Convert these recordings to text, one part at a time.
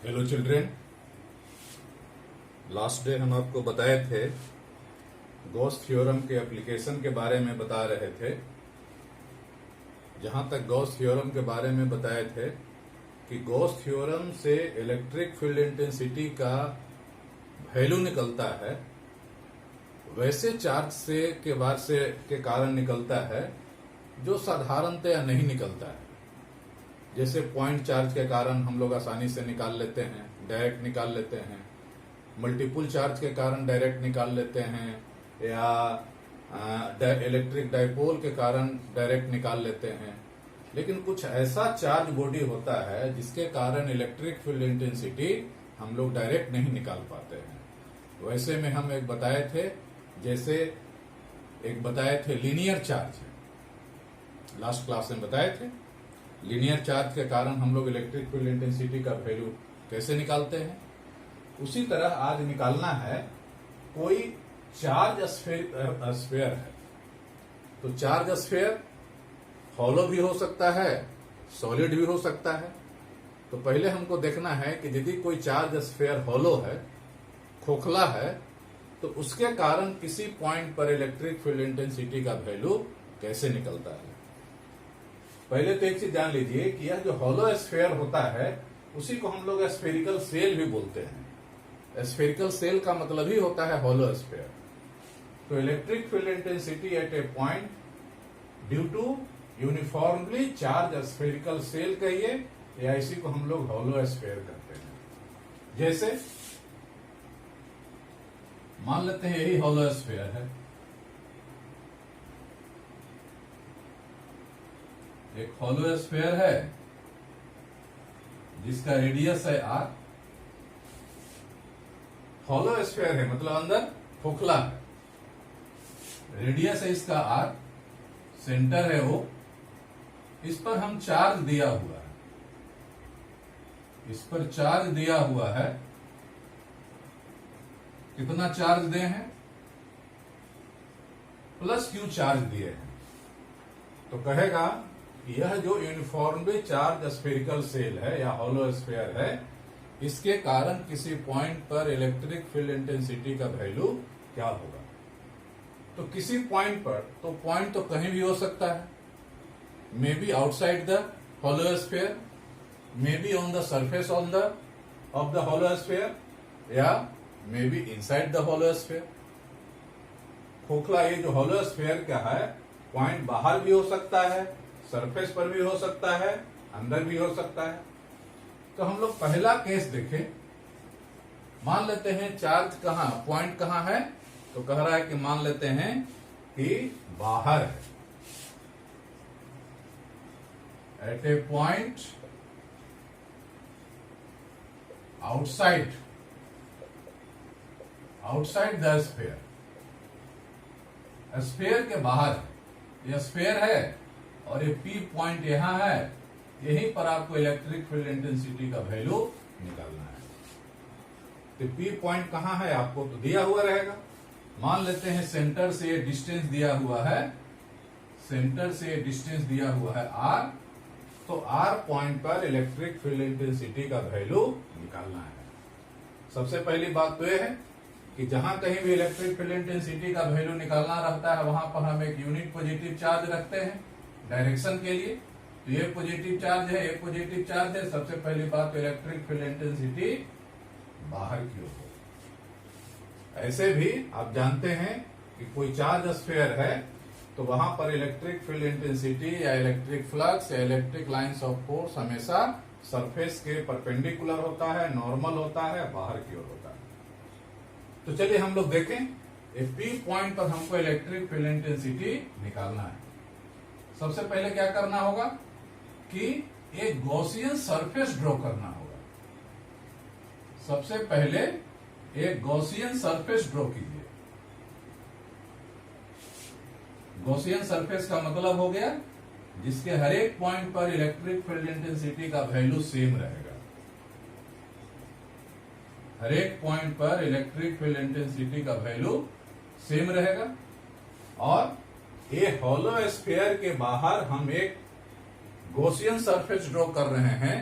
Hello children, last day हम आपको बताए थे गॉस थ्योरम के एप्लीकेशन के बारे में बता रहे थे। जहां तक गॉस थ्योरम के बारे में बताए थे कि गॉस थ्योरम से इलेक्ट्रिक फील्ड इंटेंसिटी का वैल्यू निकलता है, वैसे चार्ज से के कारण निकलता है जो साधारणतया नहीं निकलता है। जैसे पॉइंट चार्ज के कारण हम लोग आसानी से निकाल लेते हैं, डायरेक्ट निकाल लेते हैं। मल्टीपल चार्ज के कारण डायरेक्ट निकाल लेते हैं, या इलेक्ट्रिक डाइपोल के कारण डायरेक्ट निकाल लेते हैं। लेकिन कुछ ऐसा चार्ज बॉडी होता है जिसके कारण इलेक्ट्रिक फील्ड इंटेंसिटी हम लोग डायरेक्ट नहीं निकाल पाते हैं। वैसे में हम एक बताए थे, जैसे एक बताए थे लीनियर चार्ज, लास्ट क्लास में बताए थे लीनियर चार्ज के कारण हम लोग इलेक्ट्रिक फील्ड इंटेंसिटी का वैल्यू कैसे निकालते हैं। उसी तरह आज निकालना है कोई चार्ज स्फीयर है। तो चार्ज स्फीयर हॉलो भी हो सकता है, सॉलिड भी हो सकता है। तो पहले हमको देखना है कि यदि कोई चार्ज स्फीयर हॉलो है, खोखला है, तो उसके कारण किसी पॉइंट पर इलेक्ट्रिक फील्ड इंटेंसिटी का वैल्यू कैसे निकलता है। पहले तो एक चीज जान लीजिए कि यह जो हॉलो स्फीयर होता है उसी को हम लोग स्फेरिकल सेल भी बोलते हैं। स्फेरिकल सेल का मतलब ही होता है हॉलो स्फीयर। तो electric field intensity at a point due to uniformly charge spherical shell कहिए, या इसी को हम लोग हॉलो स्फीयर कहते हैं। जैसे मान लेते हैं यही हॉलो स्फीयर है, एक हॉलो स्फीयर है जिसका रेडियस है r। हॉलो स्फीयर है मतलब अंदर खोखला है, रेडियस है इसका r, सेंटर है O। इस पर हम चार्ज दिया हुआ है, इस पर चार्ज दिया हुआ है। कितना चार्ज दे हैं? प्लस Q चार्ज दिए हैं। तो कहेगा यह जो यूनिफॉर्मली चार्ज स्फेरिकल सेल है या हॉलो स्फीयर है, इसके कारण किसी पॉइंट पर इलेक्ट्रिक फील्ड इंटेंसिटी का वैल्यू क्या होगा। तो किसी पॉइंट पर, तो पॉइंट तो कहीं भी हो सकता है, may be outside the hollow sphere, may be on the surface of the hollow sphere, या may be inside the hollow sphere. खोखला ये जो हॉलो स्फीयर का है, पॉइंट बाहर भी हो सकता है, सरफेस पर भी हो सकता है, अंदर भी हो सकता है। तो हम लोग पहला केस देखें। मान लेते हैं चार्ज कहां, पॉइंट कहां है, तो कह रहा है कि मान लेते हैं कि बाहर है, at a point outside the sphere. Sphere के बाहर है, यह स्फीयर है और ये P पॉइंट यहां है। यहीं पर आपको इलेक्ट्रिक फील्ड इंटेंसिटी का वैल्यू निकालना है। तो P पॉइंट कहां है आपको तो दिया हुआ रहेगा। मान लेते हैं सेंटर से ये डिस्टेंस दिया हुआ है, सेंटर से ये डिस्टेंस दिया हुआ है R। तो R पॉइंट पर इलेक्ट्रिक फील्ड इंटेंसिटी का वैल्यू निकालना है। सबसे पहली बात तो यह है कि जहां कहीं भी इलेक्ट्रिक फील्ड इंटेंसिटी का वैल्यू निकालना रहता है, वहां पर हम एक यूनिट पॉजिटिव चार्ज रखते हैं डायरेक्शन के लिए। तो ये पॉजिटिव चार्ज है, ये पॉजिटिव चार्ज है। सबसे पहली बात तो इलेक्ट्रिक फील्ड इंटेंसिटी बाहर की ओर हो। ऐसे भी आप जानते हैं कि कोई चार्ज स्फीयर है तो वहां पर इलेक्ट्रिक फील्ड इंटेंसिटी या इलेक्ट्रिक फ्लक्स या इलेक्ट्रिक लाइंस ऑफ फोर्स हमेशा सरफेस के परपेंडिकुलर होता है, नॉर्मल होता है, बाहर की ओर होता है। तो चलिए हम लोग देखें, P पॉइंट पर हमको इलेक्ट्रिक फील्ड इंटेंसिटी निकालना है। सबसे पहले क्या करना होगा कि एक गॉसियन सरफेस ड्रॉ करना होगा। सबसे पहले एक गॉसियन सरफेस ड्रॉ कीजिए। गॉसियन सरफेस का मतलब हो गया जिसके हर एक पॉइंट पर इलेक्ट्रिक फील्ड इंटेंसिटी का वैल्यू सेम रहेगा। हर एक पॉइंट पर इलेक्ट्रिक फील्ड इंटेंसिटी का वैल्यू सेम रहेगा। और ये हॉलो स्फीयर के बाहर हम एक गॉसियन सरफेस ड्रॉ कर रहे हैं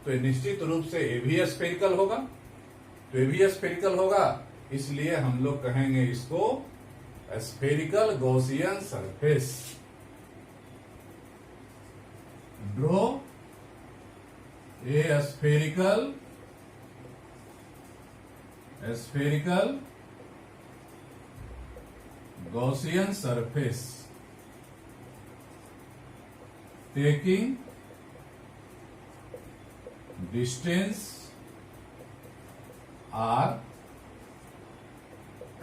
तो निश्चित रूप से ये भी स्फेरिकल होगा, तो ये भी स्फेरिकल होगा, इसलिए हम लोग कहेंगे इसको spherical Gaussian surface. Draw a spherical Gaussian surface taking distance r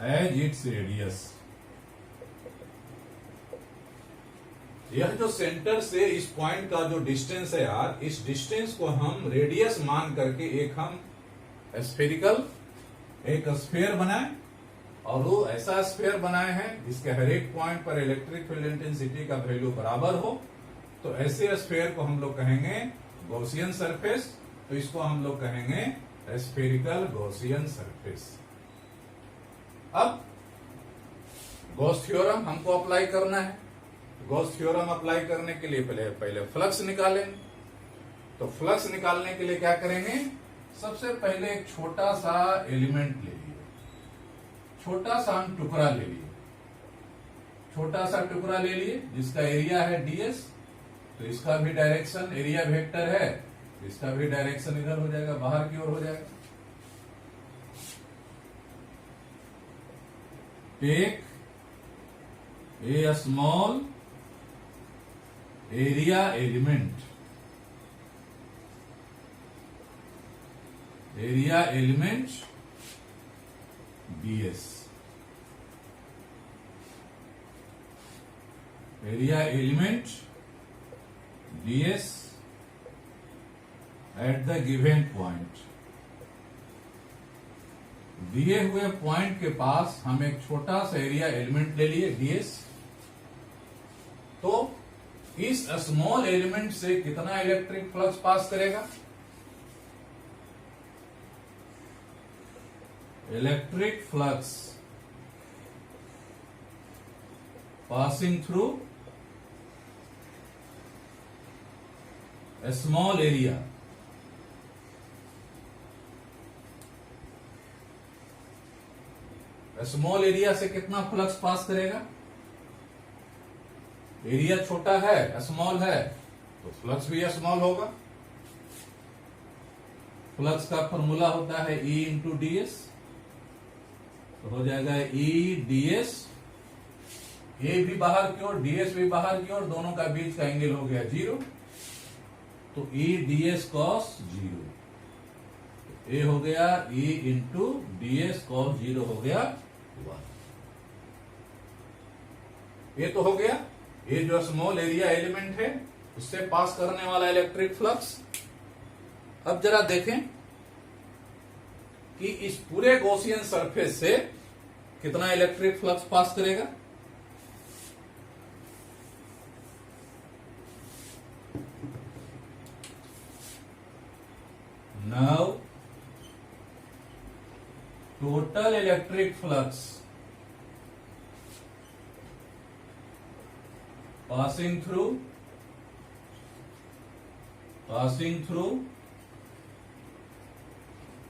as its radius। यह जो सेंटर से इस पॉइंट का जो डिस्टेंस है यार, इस डिस्टेंस को हम रेडियस मान करके एक हम स्फेरिकल एक स्फीयर बनाए, और वो ऐसा स्फीयर बनाए हैं जिसके हर एक पॉइंट पर इलेक्ट्रिक फील्ड इंटेंसिटी का वैल्यू बराबर हो। तो ऐसे स्फीयर को हम लोग कहेंगे गॉसियन सरफेस, तो इसको हम लोग कहेंगे स्फेरिकल गॉसियन सरफेस। अब गॉस थ्योरम हमको अप्लाई करना है। गॉस थ्योरम अप्लाई करने के लिए पहले फ्लक्स निकालेंगे। तो फ्लक्स निकालने के लिए क्या करेंगे, सबसे पहले एक छोटा सा एलिमेंट ले लिए, छोटा सा हम टुकड़ा ले लिए, छोटा सा टुकड़ा ले लिए जिसका एरिया है ds। तो इसका भी डायरेक्शन एरिया वेक्टर है, इसका भी डायरेक्शन इधर हो जाएगा, बाहर की ओर हो जाएगा। Take a small area element, area element ds, area element ds at the given point. दिए हुए पॉइंट के पास हम एक छोटा सा एरिया एलिमेंट ले लिए ds। तो इस स्मॉल एलिमेंट से कितना इलेक्ट्रिक फ्लक्स पास करेगा, electric flux passing through a small area, small area से कितना फ्लक्स पास करेगा, एरिया छोटा है स्मॉल है तो फ्लक्स भी स्मॉल होगा। फ्लक्स का फॉर्मूला होता है E इंटू ds, तो हो जाएगा E ds, ए भी बाहर की ओर ds भी बाहर की ओर, दोनों का बीच का एंगल हो गया 0, तो E ds cos 0, ए हो गया E इंटू ds cos 0 हो गया 1। ये तो हो गया, ये जो स्मॉल एरिया एलिमेंट है उससे पास करने वाला इलेक्ट्रिक फ्लक्स। अब जरा देखें कि इस पूरे गॉसियन सरफेस से कितना इलेक्ट्रिक फ्लक्स पास करेगा। Now total electric flux passing through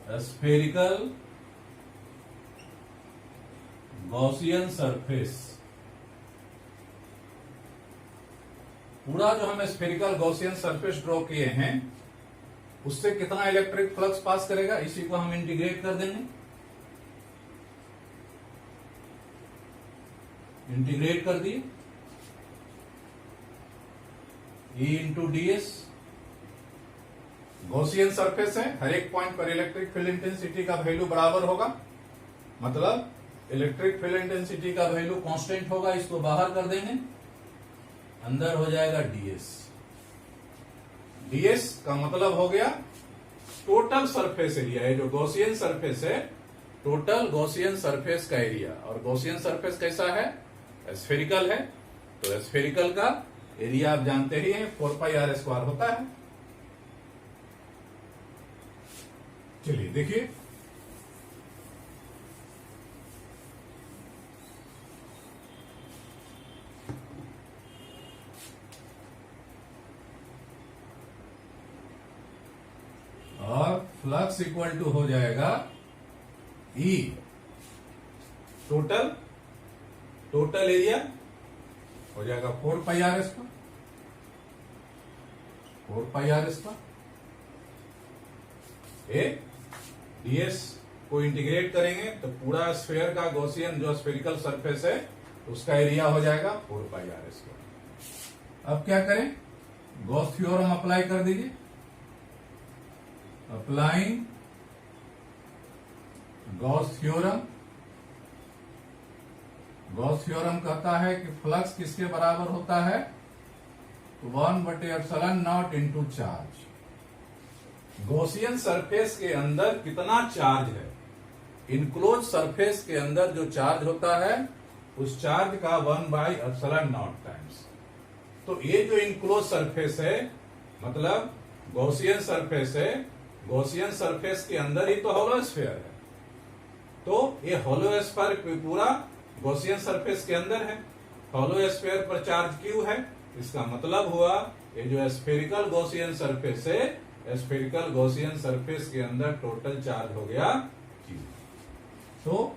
a spherical Gaussian surface। पूरा जो हम स्फेरिकल गॉसियन सरफेस ड्रॉ किए हैं उससे कितना इलेक्ट्रिक फ्लक्स पास करेगा, इसी को हम इंटीग्रेट कर देंगे। इंटीग्रेट कर दिए, E into ds, Gaussian surface है, हर एक पॉइंट पर इलेक्ट्रिक फील्ड इंटेंसिटी का वैल्यू बराबर होगा, मतलब इलेक्ट्रिक फील्ड इंटेंसिटी का वैल्यू कांस्टेंट होगा, इसको बाहर कर देंगे, अंदर हो जाएगा ds। ds का मतलब हो गया टोटल सरफेस एरिया है, जो गॉसियन सरफेस है टोटल गॉसियन सरफेस का एरिया। और गॉसियन सरफेस कैसा है, स्फेरिकल है, तो स्फेरिकल का एरिया आप जानते ही हैं 4πr² होता है। चलिए देखिए, फ्लक्स इक्वल टू हो जाएगा ई टोटल एरिया हो जाएगा 4 pi r square, 4 pi r square. A DS को इंटीग्रेट करेंगे तो पूरा स्फीयर का गॉसियन जो स्फेरिकल सरफेस है उसका एरिया हो जाएगा 4 पाई आर स्क्वायर। अब क्या करें, गॉस थ्योरम अप्लाई कर दीजिए। Applying Gauss theorem, Gauss theorem कहता है कि फ्लक्स किसके बराबर होता है, 1/ε0 इंटू चार्ज। गॉसियन सरफेस के अंदर कितना चार्ज है, इनक्लोज सरफेस के अंदर जो चार्ज होता है उस चार्ज का 1/ε0 टाइम्स। तो ये जो इनक्लोज सरफेस है मतलब गॉसियन सरफेस है, गॉसियन सरफेस के अंदर ही तो होलो स्फीयर है, तो ये होलो स्फीयर पूरा गॉसियन सरफेस के अंदर है। होलो स्फीयर पर चार्ज क्यू है, इसका मतलब हुआ ये जो स्फेरिकल गॉसियन सरफेस है, स्फेरिकल गॉसियन सरफेस के अंदर टोटल चार्ज हो गया क्यू। तो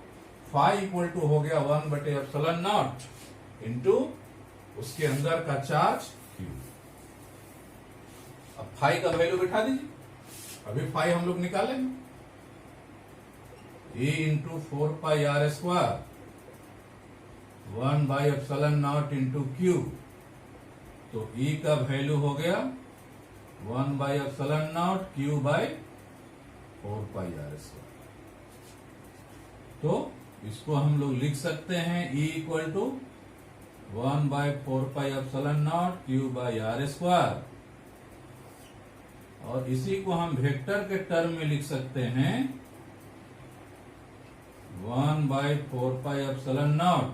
फाई इक्वल टू हो गया 1/ε0 इंटू उसके अंदर का चार्ज क्यू। अब फाई का वैल्यू बिठा दीजिए, अभी फाई हम लोग निकालेंगे। E into 4 pi r square 1/ε0 into Q, तो E का वैल्यू हो गया 1/ε0 Q by 4 pi r square. तो इसको हम लोग लिख सकते हैं E equal to 1/4 pi ε0 Q by are square, और इसी को हम वेक्टर के टर्म में लिख सकते हैं 1/4 pi ε0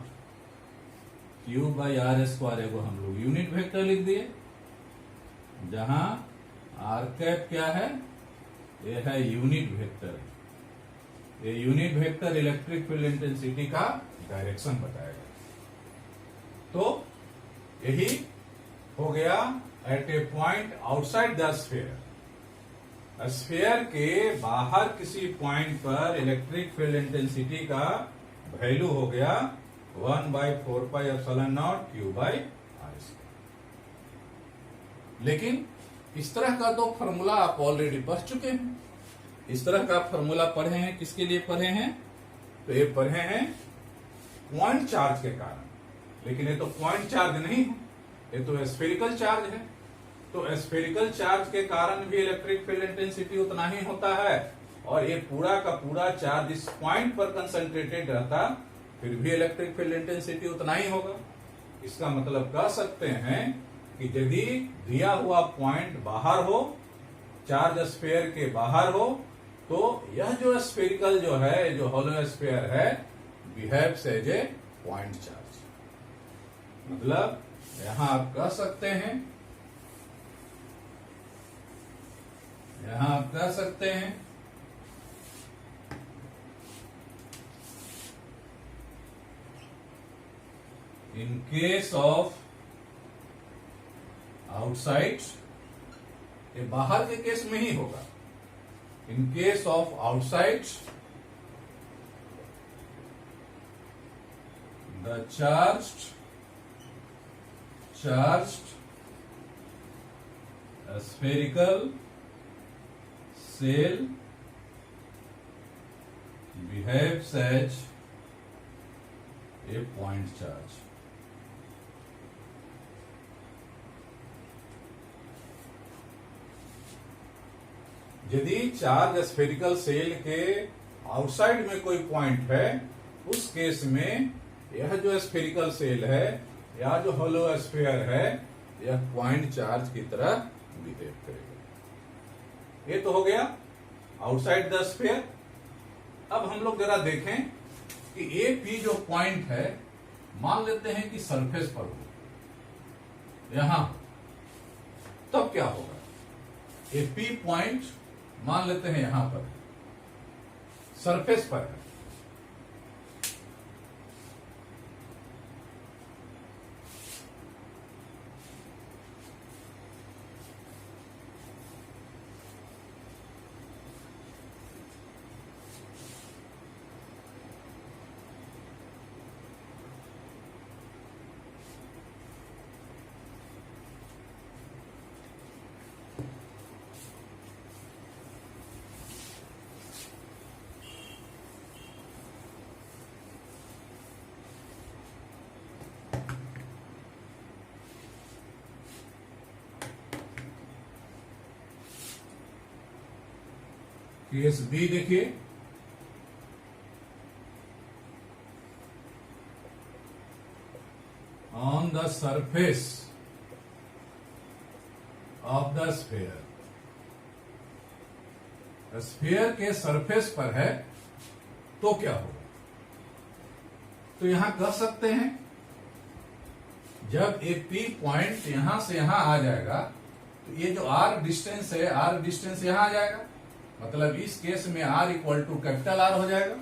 Q by are square को हम लोग यूनिट वेक्टर लिख दिए, जहां आर कैप क्या है, ये है यूनिट वेक्टर। ये unit vector electric field intensity का डायरेक्शन बताएगा। तो यही हो गया at a point outside the sphere. Sphere के बाहर किसी पॉइंट पर इलेक्ट्रिक फील्ड इंटेंसिटी का वैल्यू हो गया 1/4 pi ε0 Q by are square. लेकिन इस तरह का तो फॉर्मूला आप ऑलरेडी पढ़ चुके हैं। इस तरह का फॉर्मूला पढ़े हैं, किसके लिए पढ़े हैं, तो ये पढ़े हैं पॉइंट चार्ज के कारण। लेकिन ये तो पॉइंट चार्ज नहीं है, ये तो स्फेरिकल चार्ज है। तो स्फेरिकल चार्ज के कारण भी इलेक्ट्रिक फील्ड इंटेंसिटी उतना ही होता है, और ये पूरा का पूरा चार्ज इस पॉइंट पर कंसंट्रेटेड रहता, फिर भी इलेक्ट्रिक फील्ड इंटेंसिटी उतना ही होगा। इसका मतलब कह सकते हैं कि यदि दिया हुआ पॉइंट बाहर हो, चार्ज स्फीयर के बाहर हो, तो यह जो स्फेरिकल जो है, जो होलो स्फीयर है, behaves as a point charge. मतलब यहां आप कह सकते हैं, यहां आप कह सकते हैं इन केस ऑफ आउटसाइड, ये बाहर के केस में ही होगा। In case of outside the charged spherical cell behaves as a point charge। यदि चार्ज स्फेरिकल सेल के आउटसाइड में कोई पॉइंट है, उस केस में यह जो स्फेरिकल सेल है या जो होलो स्फीयर है, यह पॉइंट चार्ज की तरह बिहेव करेगा। ये तो हो गया आउटसाइड द स्फीयर। अब हम लोग जरा देखें कि ए पी जो पॉइंट है, मान लेते हैं कि सरफेस पर हो यहां, तब क्या होगा। ए पी पॉइंट मान लेते हैं यहां पर सरफेस पर है, केस बी देखिए, on the surface of the sphere, sphere के सरफेस पर है तो क्या होगा। तो यहां कह सकते हैं जब एक पी पॉइंट यहां से यहां आ जाएगा तो ये जो आर डिस्टेंस है, आर डिस्टेंस यहां आ जाएगा, मतलब इस केस में R equal to capital R हो जाएगा,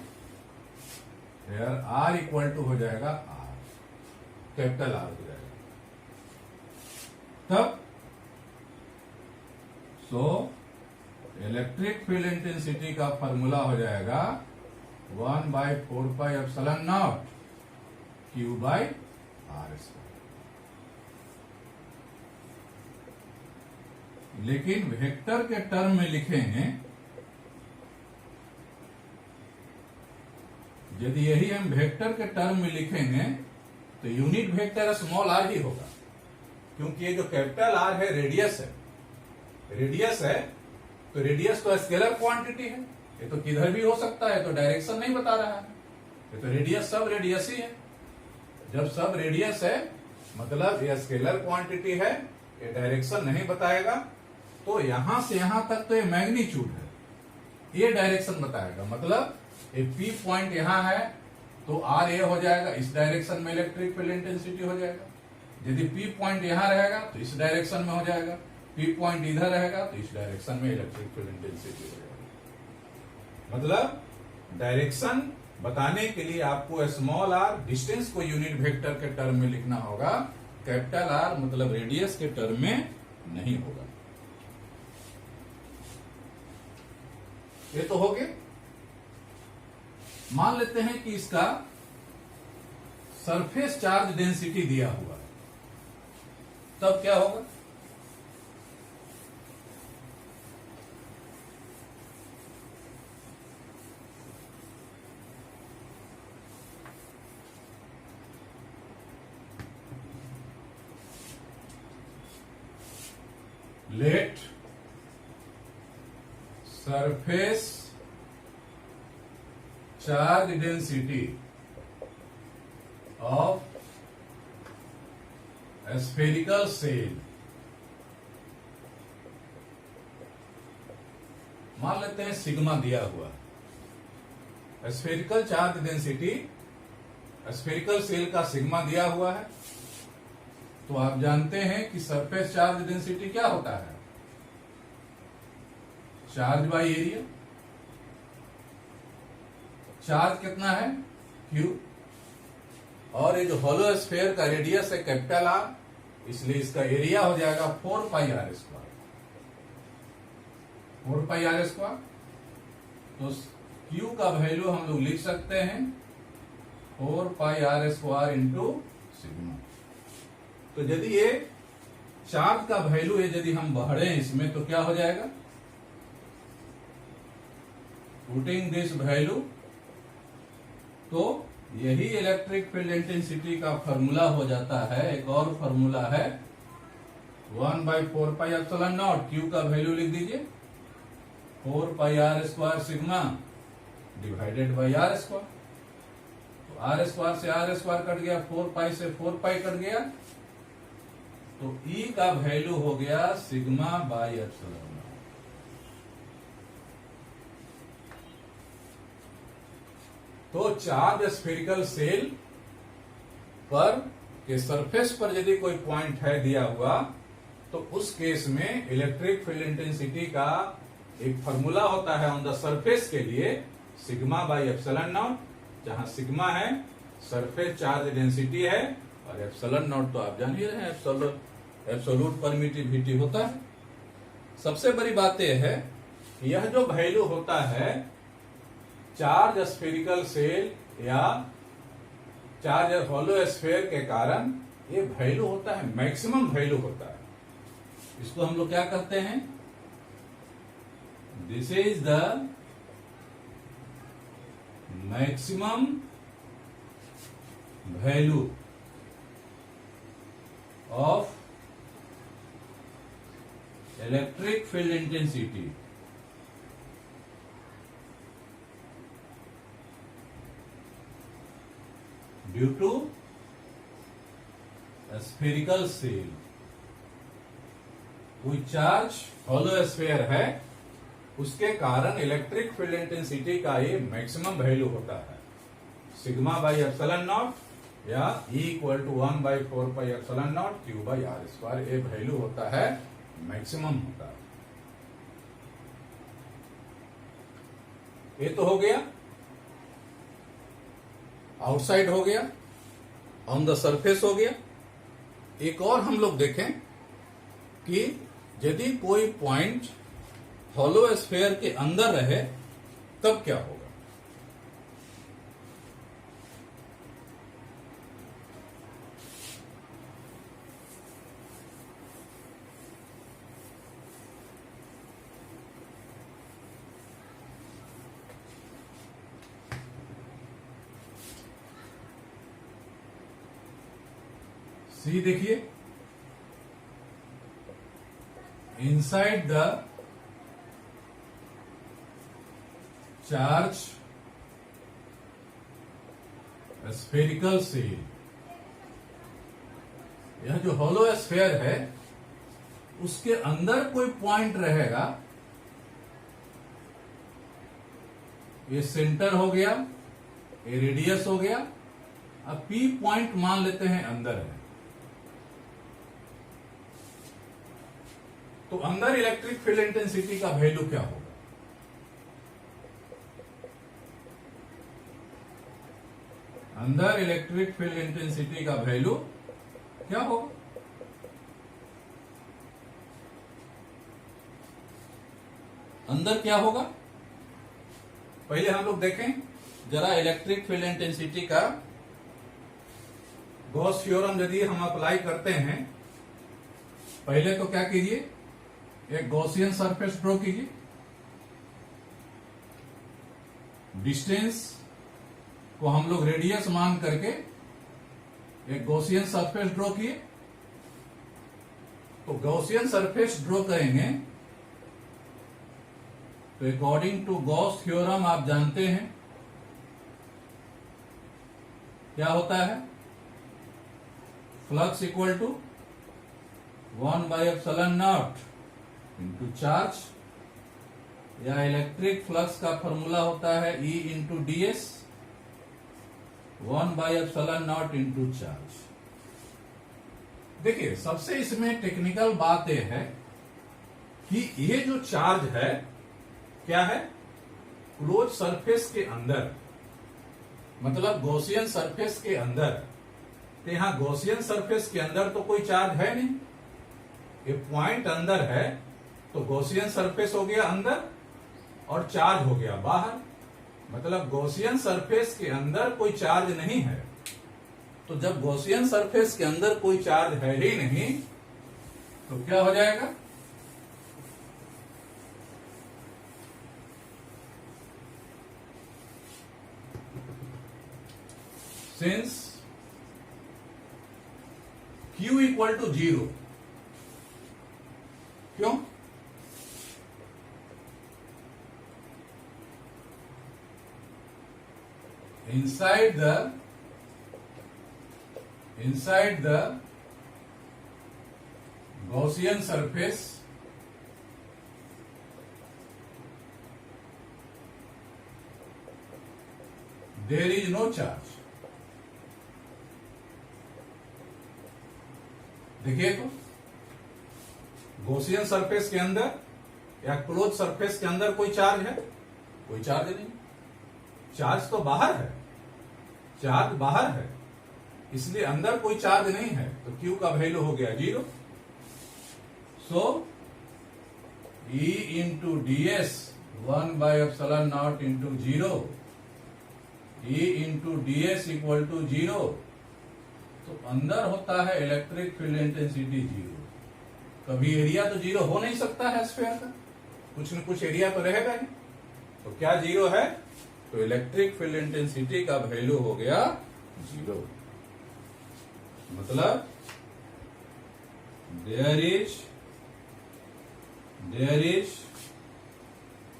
आर इक्वल टू हो जाएगा आर, कैपिटल आर हो जाएगा। तब सो इलेक्ट्रिक फील्ड इंटेंसिटी का फॉर्मूला हो जाएगा 1/4πε0 Q/r²। लेकिन वेक्टर के टर्म में लिखेंगे, यदि यही हम वेक्टर के टर्म में लिखेंगे तो यूनिट वेक्टर स्मॉल आर ही होगा, क्योंकि ये जो कैपिटल आर है रेडियस है, रेडियस है तो रेडियस तो स्केलर क्वांटिटी है, ये तो किधर भी हो सकता है, तो डायरेक्शन नहीं बता रहा है, ये तो रेडियस सब रेडियस ही है। जब सब रेडियस है मतलब ये स्केलर क्वांटिटी है, ये डायरेक्शन नहीं बताएगा, तो यहां से यहां तक तो ये मैग्नीट्यूड है, ये डायरेक्शन बताएगा। मतलब एक पी पॉइंट यहां है तो आर ए हो जाएगा, इस डायरेक्शन में इलेक्ट्रिक फील्ड इंटेंसिटी हो जाएगा। यदि पी पॉइंट यहां रहेगा तो इस डायरेक्शन में हो जाएगा, पी पॉइंट इधर रहेगा तो इस डायरेक्शन में इलेक्ट्रिक फील्ड इंटेंसिटी हो जाएगा। मतलब डायरेक्शन बताने के लिए आपको स्मॉल आर डिस्टेंस को यूनिट वेक्टर के टर्म में लिखना होगा, कैपिटल आर मतलब रेडियस के टर्म में नहीं होगा। ये तो हो गया। मान लेते हैं कि इसका सरफेस चार्ज डेंसिटी दिया हुआ है, तब क्या होगा। Let surface charge density of spherical shell, मान लेते हैं सिग्मा दिया हुआ। Spherical charge density spherical shell का सिग्मा दिया हुआ है, तो आप जानते हैं कि सरफेस चार्ज डेंसिटी क्या होता है, चार्ज बाय एरिया। चार्ज कितना है Q, और ये जो होलो स्फीयर का रेडियस है कैपिटल आर, इसलिए इसका एरिया हो जाएगा 4πr²। 4πr²। तो Q का वैल्यू हम लोग लिख सकते हैं 4πr² इंटू सिग्मा। तो यदि ये चार्ज का वैल्यू है, यदि हम बढ़े इसमें तो क्या हो जाएगा, पुटिंग दिस वैल्यू, तो यही इलेक्ट्रिक फील्ड इंटेंसिटी का फॉर्मूला हो जाता है। एक और फॉर्मूला है 1/4πε0, Q का वैल्यू लिख दीजिए 4πr² sigma divided by r²। तो r² से r² कट गया, 4π से 4π कट गया, तो E का वैल्यू हो गया सिग्मा बाई एप्सिलॉन। तो चार्ज स्फेरिकल सेल पर के सरफेस पर यदि कोई पॉइंट है दिया हुआ, तो उस केस में इलेक्ट्रिक फील्ड इंटेंसिटी का एक फॉर्मूला होता है ऑन द सरफेस के लिए, सिग्मा बाई एप्सिलॉन नॉट, जहां सिग्मा है सरफेस चार्ज डेंसिटी है और एप्सिलॉन नॉट तो आप जान ही रहे हैं एब्सोल्यूट परमिटिविटी होता है। सबसे बड़ी बात यह है, यह जो वैल्यू होता है चार्ज स्फेरिकल सेल या चार्ज होलो स्फीयर के कारण, ये वैल्यू होता है मैक्सिमम वैल्यू होता है। इसको हम लोग क्या कहते हैं, this is the maximum value of electric field intensity due to spherical shell. कोई चार्ज हॉलो स्फीयर है, उसके कारण इलेक्ट्रिक फील्ड इंटेंसिटी का ये मैक्सिमम वैल्यू होता है, सिग्मा बाई एप्सिलॉन नॉट या E equal to 1/4 epsilon naught Q by R square. ये वैल्यू होता है मैक्सिमम होता है। ये तो हो गया, आउटसाइड हो गया, ऑन द सरफेस हो गया। एक और हम लोग देखें कि यदि कोई पॉइंट हॉलो स्फीयर के अंदर रहे तब क्या होगा। सी देखिए, inside the charge spherical cell, यह जो हॉलो स्फीयर है उसके अंदर कोई पॉइंट रहेगा, ये सेंटर हो गया, ये रेडियस हो गया। अब P पॉइंट मान लेते हैं अंदर है, तो अंदर इलेक्ट्रिक फील्ड इंटेंसिटी का वैल्यू क्या होगा। अंदर इलेक्ट्रिक फील्ड इंटेंसिटी का वैल्यू क्या होगा। अंदर क्या होगा, पहले हम लोग देखें जरा इलेक्ट्रिक फील्ड इंटेंसिटी का गॉस थ्योरम यदि हम अप्लाई करते हैं। पहले तो क्या कीजिए, एक गॉसियन सरफेस ड्रॉ कीजिए, डिस्टेंस को हम लोग रेडियस मान करके एक गॉसियन सरफेस ड्रॉ किए। तो गॉसियन सरफेस ड्रॉ करेंगे तो अकॉर्डिंग टू गॉस थ्योरम आप जानते हैं क्या होता है, फ्लक्स इक्वल टू 1/एप्सिलॉन इंटू चार्ज, या इलेक्ट्रिक फ्लक्स का फॉर्मूला होता है E इंटू DS 1/एप्सिलॉन इंटू चार्ज। देखिए सबसे इसमें टेक्निकल बात यह है कि ये जो चार्ज है क्या है, क्लोज सरफेस के अंदर, मतलब गॉसियन सरफेस के अंदर। तो यहां गॉसियन सरफेस के अंदर तो कोई चार्ज है नहीं, ये पॉइंट अंदर है, तो गॉसियन सरफेस हो गया अंदर और चार्ज हो गया बाहर। मतलब गॉसियन सरफेस के अंदर कोई चार्ज नहीं है। तो जब गॉसियन सरफेस के अंदर कोई चार्ज है ही नहीं तो क्या हो जाएगा, सिंस Q इक्वल टू 0, क्यों, inside the Gaussian surface there is no charge। देखिए तो गॉसियन सरफेस के अंदर या क्लोज सरफेस के अंदर कोई चार्ज है, कोई चार्ज नहीं, चार्ज तो बाहर है, चार्ज बाहर है, इसलिए अंदर कोई चार्ज नहीं है। तो Q का वैल्यू हो गया 0। सो E इंटू DS 1/एप्सिलॉन into 0, E into DS equal to 0। तो अंदर होता है इलेक्ट्रिक फील्ड इंटेंसिटी 0। कभी एरिया तो 0 हो नहीं सकता है स्फीयर का, कुछ न कुछ एरिया तो रहेगा ही। तो क्या 0 है, तो इलेक्ट्रिक फील्ड इंटेंसिटी का वैल्यू हो गया 0। मतलब there is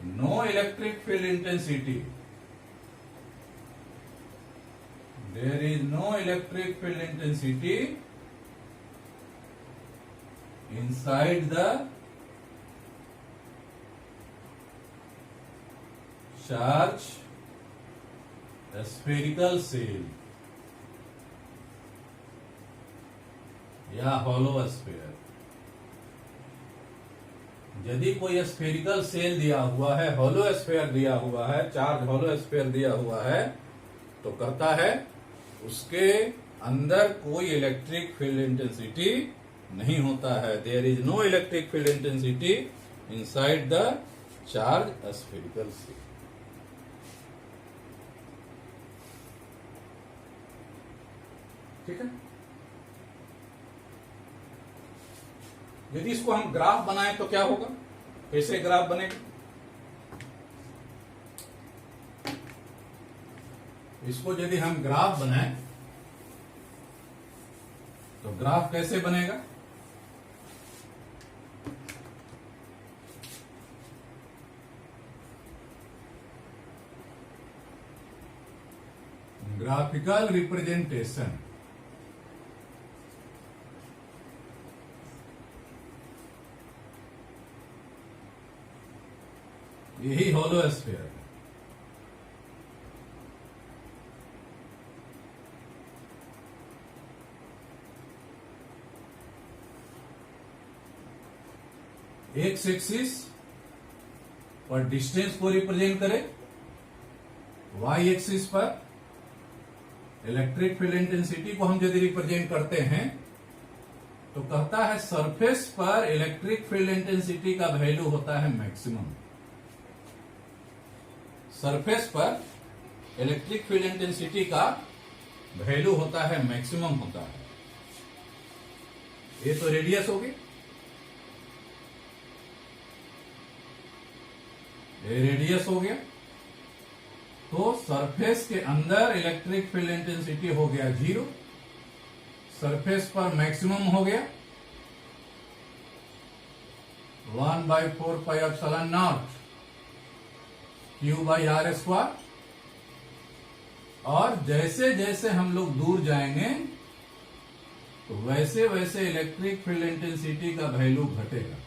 no electric field intensity there is no electric field intensity inside the charge spherical cell या हॉलो स्फीयर। यदि कोई स्फेरिकल सेल दिया हुआ है, हॉलो स्फीयर दिया हुआ है, चार्ज हॉलो स्फीयर दिया हुआ है, तो कहता है उसके अंदर कोई इलेक्ट्रिक फील्ड इंटेंसिटी नहीं होता है। There is no electric field intensity inside the charge spherical shell. ठीक है। यदि इसको हम ग्राफ बनाएं तो क्या होगा, कैसे ग्राफ बनेगा? इसको यदि हम ग्राफ बनाएं तो ग्राफ कैसे बनेगा? Graphical representation. यही हॉलो स्फीयर है। एक्स एक्सिस पर डिस्टेंस को रिप्रेजेंट करे, वाई एक्सिस पर इलेक्ट्रिक फील्ड इंटेंसिटी को हम यदि रिप्रेजेंट करते हैं तो कहता है सरफेस पर इलेक्ट्रिक फील्ड इंटेंसिटी का वैल्यू होता है मैक्सिमम। सरफेस पर इलेक्ट्रिक फील्ड इंटेंसिटी का वैल्यू होता है मैक्सिमम होता है। ये तो रेडियस हो गई, ये रेडियस हो गया। तो सरफेस के अंदर इलेक्ट्रिक फील्ड इंटेंसिटी हो गया 0, सरफेस पर मैक्सिमम हो गया 1/4πε0 Q/r²। और जैसे जैसे हम लोग दूर जाएंगे तो वैसे वैसे इलेक्ट्रिक फील्ड इंटेंसिटी का वैल्यू घटेगा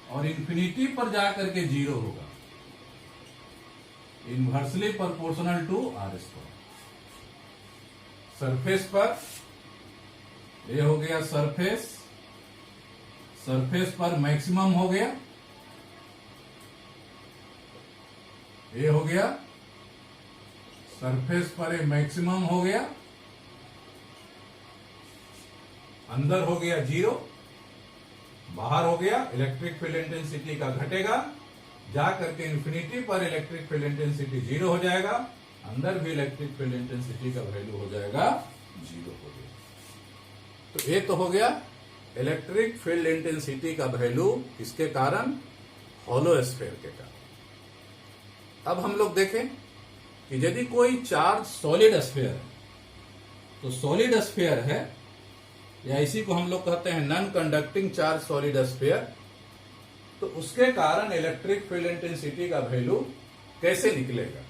और इंफिनिटी पर जाकर के 0 होगा, inversely proportional to r²। Surface पर ये हो गया सरफेस, सरफेस पर मैक्सिमम हो गया, ये हो गया सरफेस पर ये मैक्सिमम हो गया, अंदर हो गया 0, बाहर हो गया इलेक्ट्रिक फील्ड इंटेंसिटी का घटेगा, जा करके इंफिनिटी पर इलेक्ट्रिक फील्ड इंटेंसिटी 0 हो जाएगा, अंदर भी इलेक्ट्रिक फील्ड इंटेंसिटी का वैल्यू हो जाएगा 0 हो गया। तो ये तो हो गया इलेक्ट्रिक फील्ड इंटेंसिटी का वैल्यू, किसके कारण? हॉलो स्फीयर के कारण। अब हम लोग देखें कि यदि कोई चार्ज सॉलिड स्फीयर है, तो सॉलिड स्फीयर है या इसी को हम लोग कहते हैं non conducting charge solid sphere, तो उसके कारण इलेक्ट्रिक फील्ड इंटेंसिटी का वैल्यू कैसे निकलेगा?